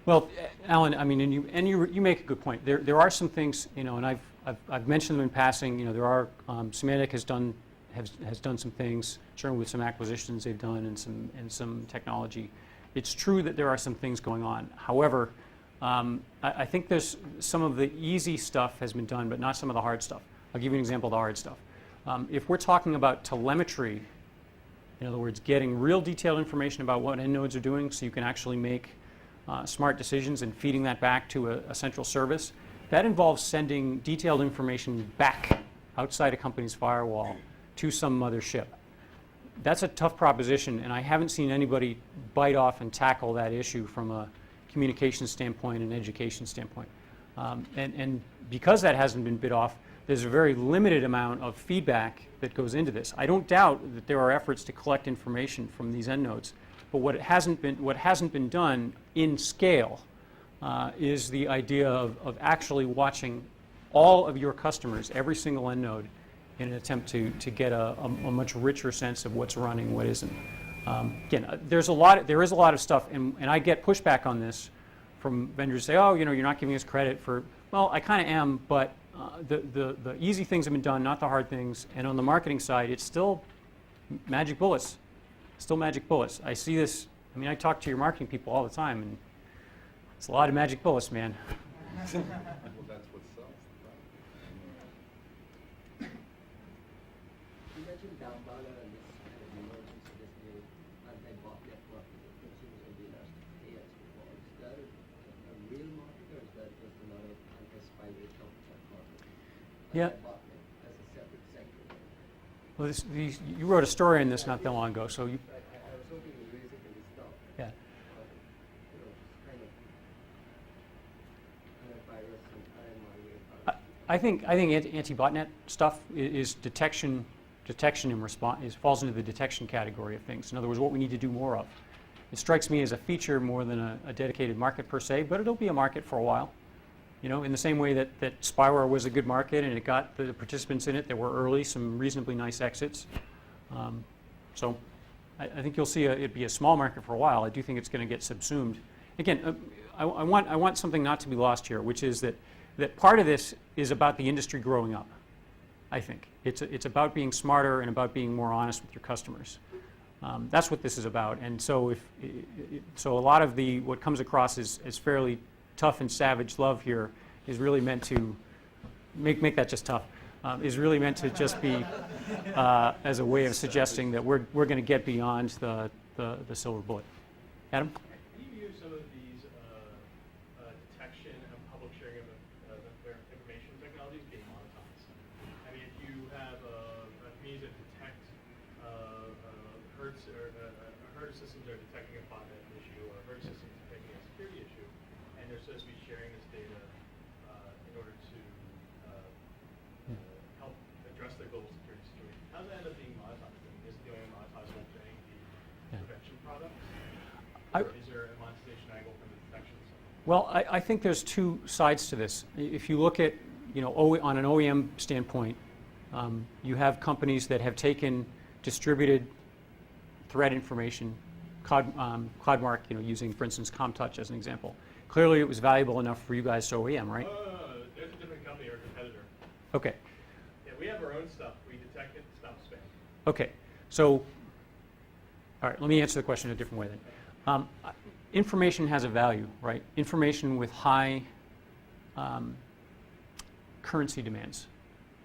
Well, Alan, I mean, and you make a good point. There are some things, you know, and I've mentioned them in passing. You know, there are Symantec has done some things, certainly with some acquisitions they've done and some technology. It's true that there are some things going on. However, I think there's some of the easy stuff has been done, but not some of the hard stuff. I'll give you an example of the hard stuff. If we're talking about telemetry, in other words, getting real detailed information about what end nodes are doing so you can actually make smart decisions and feeding that back to a central service, that involves sending detailed information back outside a company's firewall to some mothership. That's a tough proposition, and I haven't seen anybody bite off and tackle that issue from a communication standpoint and education standpoint. And because that hasn't been bit off, there's a very limited amount of feedback that goes into this. I don't doubt that there are efforts to collect information from these end nodes, but what hasn't been done in scale is the idea of actually watching all of your customers, every single end node, in an attempt to get a much richer sense of what's running, what isn't. Again, there is a lot of stuff, and I get pushback on this from vendors who say, oh, you know, you're not giving us credit for, well, I kind of am, but the easy things have been done, not the hard things, and on the marketing side, it's still magic bullets. Still magic bullets. I see this, I mean, I talk to your marketing people all the time, and it's a lot of magic bullets, man. Well, that's what sells, right? You mentioned down bottom and this kind of emergence of this new anti-bot network that consumers have been asked to pay extra for. Is that a real market, or is that just another anti-spyware market? Yeah. Anti-bot net as a separate sector. Well, you wrote a story on this not that long ago, so you, I was hoping you raise it in this talk. yeah. You know, just kind of antivirus and anti-malware. I think anti-botnet stuff is detection and response. Falls into the detection category of things. In other words, what we need to do more of. It strikes me as a feature more than a dedicated market per se, but it'll be a market for a while. You know, in the same way that spyware was a good market and it got the participants in it that were early, some reasonably nice exits. So I think you'll see it be a small market for a while. I do think it's going to get subsumed. Again, I want something not to be lost here, which is that part of this is about the industry growing up. I think it's about being smarter and about being more honest with your customers. That's what this is about. And so so a lot of what comes across as fairly tough and savage love here is really meant to make that just tough. Is really meant to just be as a way of suggesting that we're going to get beyond the silver bullet. Adam? Can you use some of these detection and public sharing of information technologies being monetized? I mean, if you have a means that detect herd systems are detecting a botnet issue, or herd systems detecting a security issue, and they're supposed to be sharing this data in order to help address their global security situation. How does that end up being monetized? I mean, is the only monetizable thing the prevention product? Or is there a monetization angle from the detection side? Well, I think there's two sides to this. If you look at, you know, on an OEM standpoint, you have companies that have taken distributed threat information, CloudMark, you know, using, for instance, ComTouch as an example. Clearly, it was valuable enough for you guys to OEM, right? There's a different company or competitor. Okay. Yeah, we have our own stuff. We detect it, stop spam. Okay. So, all right, let me answer the question a different way then. Information has a value, right? Information with high currency demands.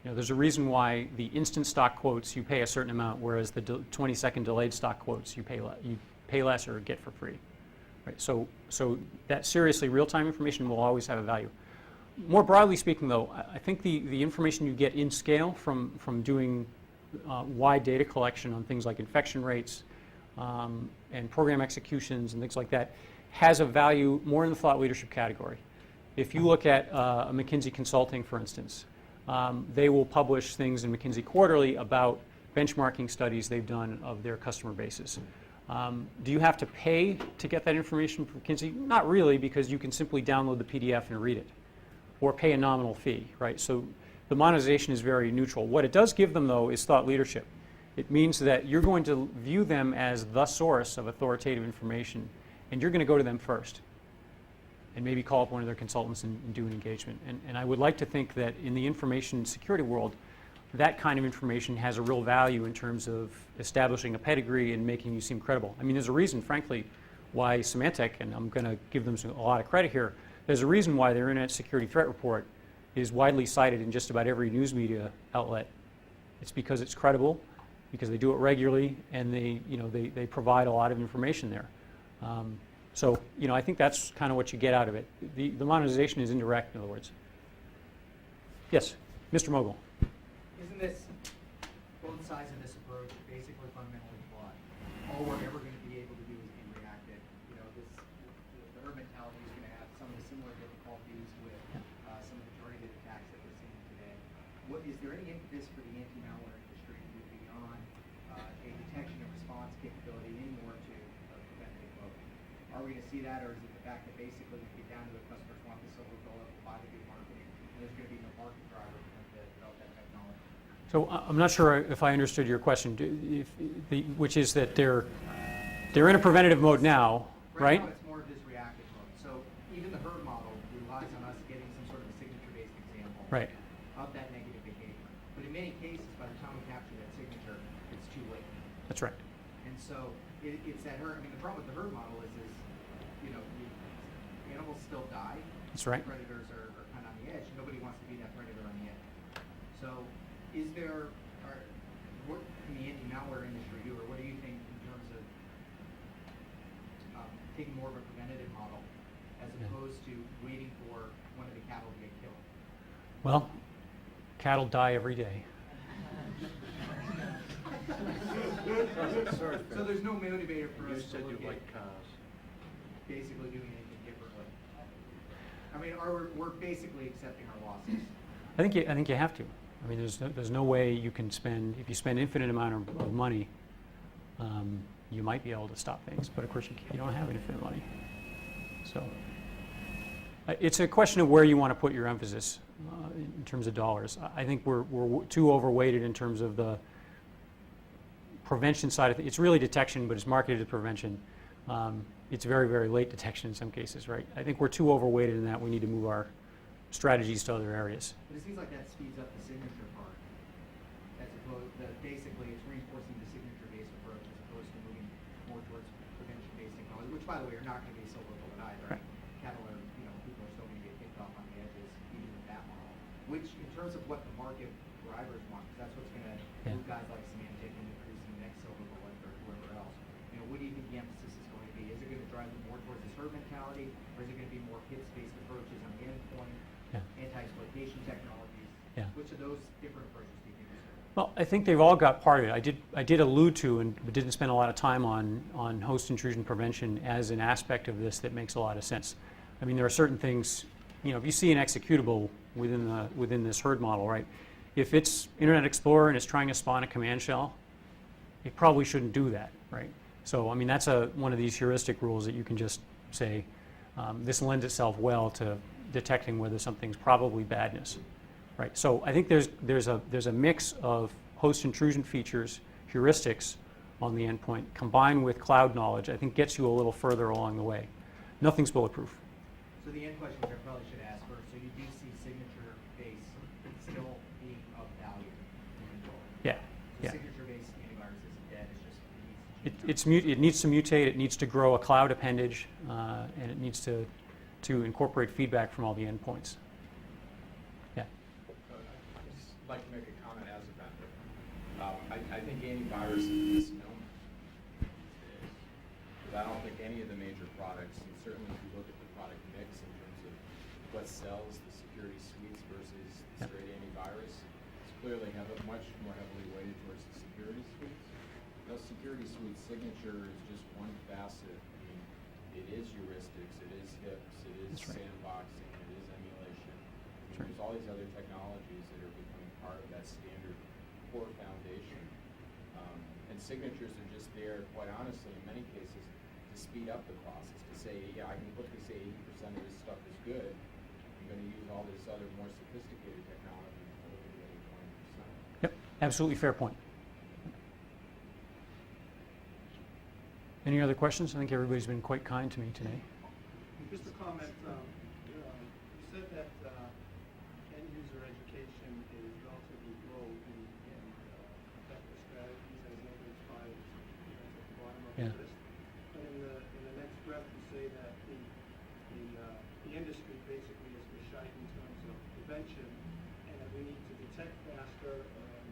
You know, there's a reason why the instant stock quotes you pay a certain amount, whereas the 20-second delayed stock quotes you pay less or get for free. Right? So that seriously real-time information will always have a value. More broadly speaking, though, I think the information you get in scale from doing wide data collection on things like infection rates and program executions and things like that has a value more in the thought leadership category. If you look at a McKinsey Consulting, for instance, they will publish things in McKinsey Quarterly about benchmarking studies they've done of their customer bases. Do you have to pay to get that information from Kinsey? Not really, because you can simply download the PDF and read it, or pay a nominal fee, right? So the monetization is very neutral. What it does give them, though, is thought leadership. It means that you're going to view them as the source of authoritative information, and you're going to go to them first, and maybe call up one of their consultants and do an engagement. And I would like to think that in the information security world, that kind of information has a real value in terms of establishing a pedigree and making you seem credible. I mean, there's a reason, frankly, why Symantec, and I'm going to give them a lot of credit here, there's a reason why their Internet Security Threat Report is widely cited in just about every news media outlet. It's because it's credible, because they do it regularly, and they provide a lot of information there. So I think that's kind of what you get out of it. The monetization is indirect, in other words. Yes, Mr. Mogul. Isn't this, both sides of this approach, basically fundamentally flawed? All we're ever going to be able to do is be reactive. The herd mentality is going to have some of the similar difficulties with some of the targeted attacks that we're seeing today. Is there any impetus for the anti-malware industry to move beyond a detection and response capability anymore to preventative mode? Are we going to see that, or is it the fact that basically we get down to the customers want the silver bullet, buy the good marketing, and there's going to be no market driver for them to develop that technology? So I'm not sure if I understood your question, which is that they're in a preventative mode now, right? Right now it's more of this reactive mode. So even the herd model relies on us getting some sort of a signature-based example Right. of that negative behavior. But in many cases, by the time we capture that signature, it's too late. That's right. And so it's that herd. I mean, the problem with the herd model is animals still die. That's right. Predators are kind of on the edge. Nobody wants to be that predator on the edge. So what can the anti-malware industry do, or what do you think in terms of taking more of a preventative model as opposed to waiting for one of the cattle to get killed? Well, cattle die every day. So there's no motivator for us to said you look at like cows. basically doing anything differently. I mean, we're basically accepting our losses. I think you have to. I mean, there's no way you can spend, if you spend infinite amount of money, you might be able to stop things, but of course you don't have infinite money. So it's a question of where you want to put your emphasis in terms of dollars. I think we're too overweighted in terms of the prevention side of it. It's really detection, but it's marketed as prevention. It's very, very late detection in some cases, right? I think we're too overweighted in that. We need to move our strategies to other areas. But it seems like that speeds up the signature part, as opposed to basically it's reinforcing the signature-based approach as opposed to moving more towards prevention-based technology, which, by the way, are not going to be silver bullet either. Right. Cattle are, people are still going to get picked off on the edges, even with that model. Which, in terms of what the market drivers want, because that's what's going to move guys like Symantec into producing the next silver bullet or whoever else. What do you think the emphasis is going to be? Is it going to drive them more towards this herd mentality, or is it going to be more hits-based approaches on the endpoint? Anti-exploitation technologies. Yeah. Which of those different approaches do you think is better? Well, I think they've all got part of it. I did allude to and didn't spend a lot of time on host intrusion prevention as an aspect of this that makes a lot of sense. I mean, there are certain things, if you see an executable within this herd model, right? If it's Internet Explorer and it's trying to spawn a command shell, it probably shouldn't do that, right? So, I mean, that's one of these heuristic rules that you can just say, this lends itself well to detecting whether something's probably badness, right? So I think there's a mix of host intrusion features, heuristics on the endpoint, combined with cloud knowledge, I think gets you a little further along the way. Nothing's bulletproof. So the end question which I probably should ask first, so you do see signature-based still being of value moving forward? Yeah, So yeah. signature-based antivirus isn't dead, it's just, It needs to mutate, it needs to grow a cloud appendage, and it needs to incorporate feedback from all the endpoints. Yeah. I'd just like to make a comment as a vendor. I think antivirus is a misnomer these days. Because I don't think any of the major products, and certainly if you look at the product mix in terms of what sells, the security suites versus the straight antivirus, it's clearly much more heavily weighted towards the security suites. Those security suite signature is just one facet. I mean, it is heuristics, it is HIPS, it is sandboxing, it is emulation. There's all these other technologies that are becoming part of that standard core foundation. And signatures are just there, quite honestly, in many cases, to speed up the process, to say, yeah, I can quickly say 80% of this stuff is good. I'm going to use all this other more sophisticated technology to look at the other 20%. Yep, absolutely fair point. Any other questions? I think everybody's been quite kind to me today. Just a comment. You said that end user education is relatively low in effective strategies as evidenced by at the bottom of Yeah. the list. But in the next breath, you say that the industry basically is shite in terms of prevention, and that we need to detect faster and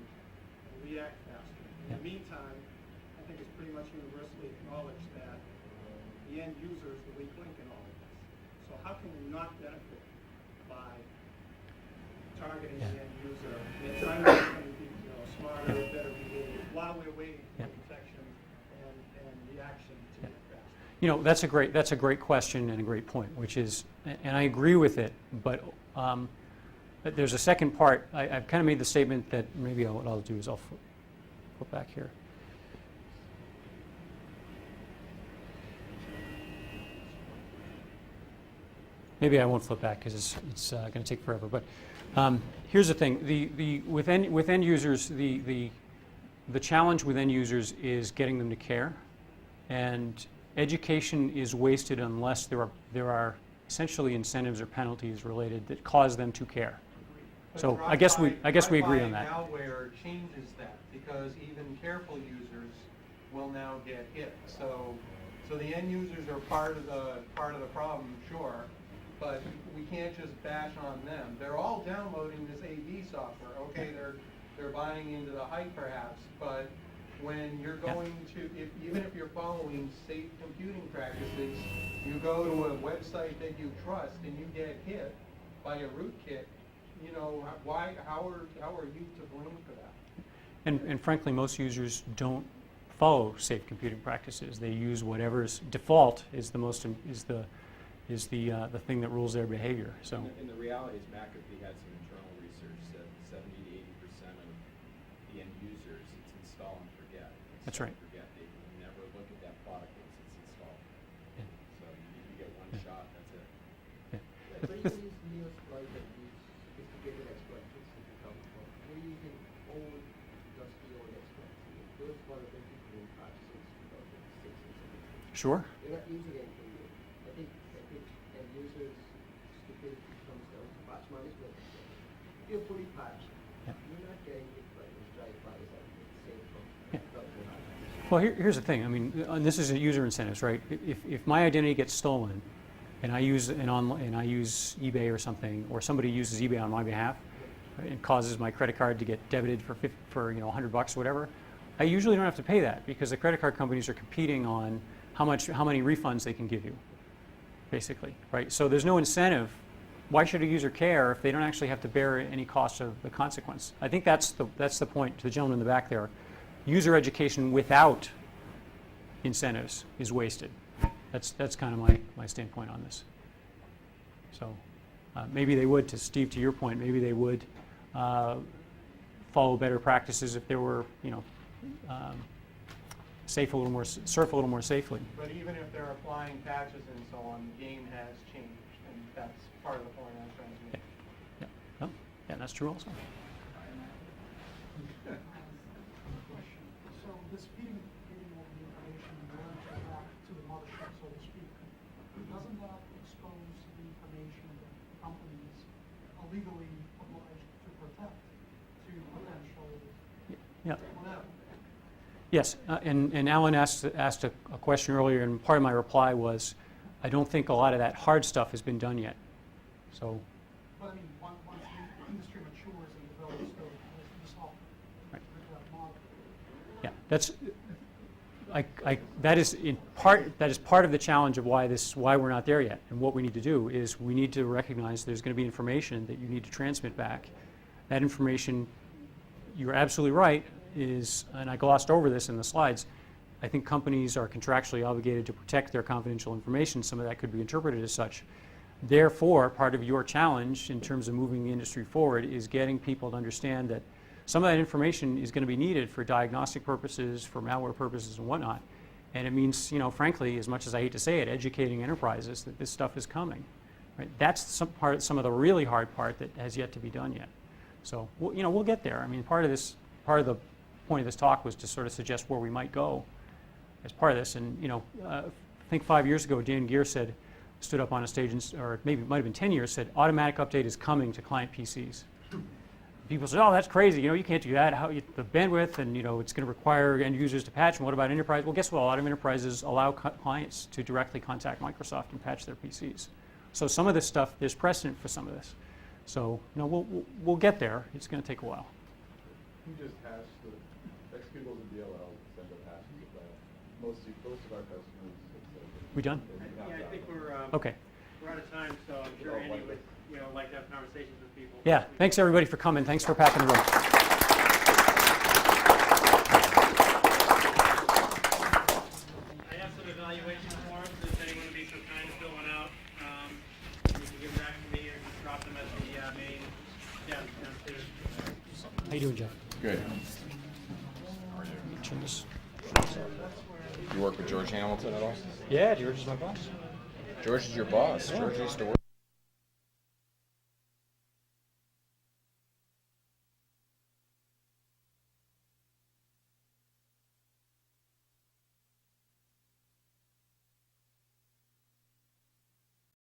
react faster. In the meantime, I think it's pretty much universally acknowledged that the end user is the weak link in all of this. So how can we not benefit by targeting the end user and trying to make them be smarter, better behaved, while we're waiting for detection and reaction to get faster? You know, that's a great question and a great point, which is, and I agree with it, but there's a second part. I've kind of made the statement that maybe what I'll do is I'll flip back here. Maybe I won't flip back because it's going to take forever. But here's the thing: with end users, the challenge with end users is getting them to care, and education is wasted unless there are essentially incentives or penalties related that cause them to care. But So I guess we agree on that. Malware changes that because even careful users will now get hit. So the end users are part of the problem, sure, but we can't just bash on them. They're all downloading this AV software. Okay, they're buying into the hype perhaps, but when you're going to, even if you're following safe computing practices, you go to a website that you trust and you get hit by a rootkit, you know, how are you to blame for that? And frankly, most users don't follow safe computing practices. They use whatever's default is the thing that rules their behavior. So. And the reality is McAfee had some internal research that 70 to 80% of the end users, it's install and forget. That's right. Forget. They will never look at that product once it's installed. Yeah. So you get one shot, that's it. But even these new exploits that these sophisticated exploits that you come from, we're using old, dusty old exploits. Those are the people in practices 2006 and 2007. Sure. They're not using anything new. I think end users stupidity comes down to patch management. If you're fully patched, you're not getting hit by those drive-bys that save from Well, here's the thing. I mean, and this is user incentives, right? If my identity gets stolen, and I use eBay or something, or somebody uses eBay on my behalf, right, and causes my credit card to get debited for $100 or whatever, I usually don't have to pay that because the credit card companies are competing on how many refunds they can give you, basically, right? So there's no incentive. Why should a user care if they don't actually have to bear any cost of the consequence? I think that's the point to the gentleman in the back there. User education without incentives is wasted. That's kind of my standpoint on this. So maybe they would, Steve, to your point, maybe they would follow better practices if they were, surf a little more safely. But even if they're applying patches and so on, the game has changed, and that's part of the point I'm trying to make. Yeah, oh, yeah, that's true also. So this feeding all the information and then back to the mothership, so to speak, doesn't that expose the information that companies are legally obliged to protect to potential whatever? Yes, and Alan asked a question earlier, and part of my reply was, I don't think a lot of that hard stuff has been done yet. So. But I mean, once the industry matures and develops the software, Right. that model. Yeah, that is part of the challenge of why we're not there yet. And what we need to do is we need to recognize there's going to be information that you need to transmit back. That information, you're absolutely right, and I glossed over this in the slides, I think companies are contractually obligated to protect their confidential information. Some of that could be interpreted as such. Therefore, part of your challenge in terms of moving the industry forward is getting people to understand that some of that information is going to be needed for diagnostic purposes, for malware purposes and whatnot. And it means, frankly, as much as I hate to say it, educating enterprises that this stuff is coming. Right? That's some of the really hard part that has yet to be done yet. So, we'll get there. I mean, part of the point of this talk was to sort of suggest where we might go as part of this. And, I think 5 years ago, Dan Gear stood up on a stage, or maybe it might have been 10 years, said automatic update is coming to client PCs. People said, oh, that's crazy. You can't do that. The bandwidth, and it's going to require end users to patch. And what about enterprise? Well, guess what? A lot of enterprises allow clients to directly contact Microsoft and patch their PCs. So some of this stuff, there's precedent for some of this. So we'll get there. It's going to take a while. You just hash the executables in DLL, send a hash to that. Most of our customers. We done? Yeah, I think we're Okay. we're out of time, so I'm sure Andy would like to have conversations with people. Yeah. Thanks everybody for coming. Thanks for packing the room. I have some evaluation forms. If anyone would be so kind to fill one out, you can give them back to me or just drop them at the main desk downstairs. How you doing, Jeff? Good. Turn this. You work with George Hamilton at all? Yeah, George is my boss. George is your boss. George used to work.